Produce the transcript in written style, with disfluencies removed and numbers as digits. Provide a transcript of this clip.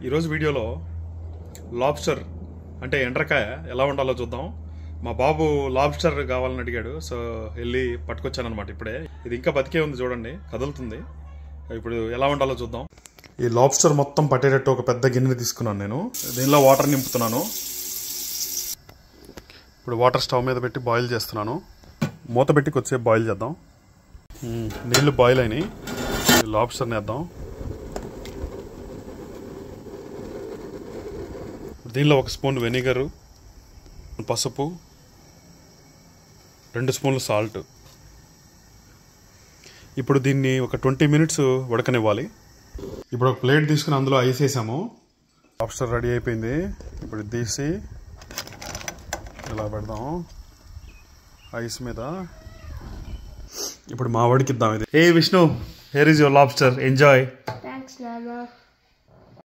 ఈరోజు వీడియోలో లాబ్స్టర్ అంటే ఎండ్రకాయ ఎలా వండాలో చూద్దాం. మా బాబు లాబ్స్టర్ కావాలని అడిగాడు, సో వెళ్ళి పట్టుకొచ్చానమాట. ఇప్పుడే ఇది ఇంకా బతికే ఉంది, చూడండి కదులుతుంది. ఇప్పుడు ఎలా వండాలో చూద్దాం. ఈ లాబ్స్టర్ మొత్తం పట్టేటట్టు ఒక పెద్ద గిన్నె తీసుకున్నాను నేను. దీనిలో వాటర్ నింపుతున్నాను. ఇప్పుడు వాటర్ స్టవ్ మీద పెట్టి బాయిల్ చేస్తున్నాను. మూత పెట్టి కొద్దిసేపు బాయిల్ చేద్దాం. నీళ్లు బాయిల్ అయినాయి. లాబ్స్టర్ని వేద్దాం. దీనిలో 1 స్పూన్ వెనిగరు, పసుపు, 2 స్పూన్లు సాల్ట్. ఇప్పుడు దీన్ని ఒక 20 మినిట్స్ ఉడకనివ్వాలి. ఇప్పుడు ఒక ప్లేట్ తీసుకుని అందులో ఐస్ వేసాము. లాబ్స్టర్ రెడీ అయిపోయింది. ఇప్పుడు తీసి ఇలా పెడదాం ఐస్ మీద. ఇప్పుడు మా వాడికి ఇద్దాం ఇది. ఏ Vishnu, here is your lobster, enjoy. Thanks నాన్న.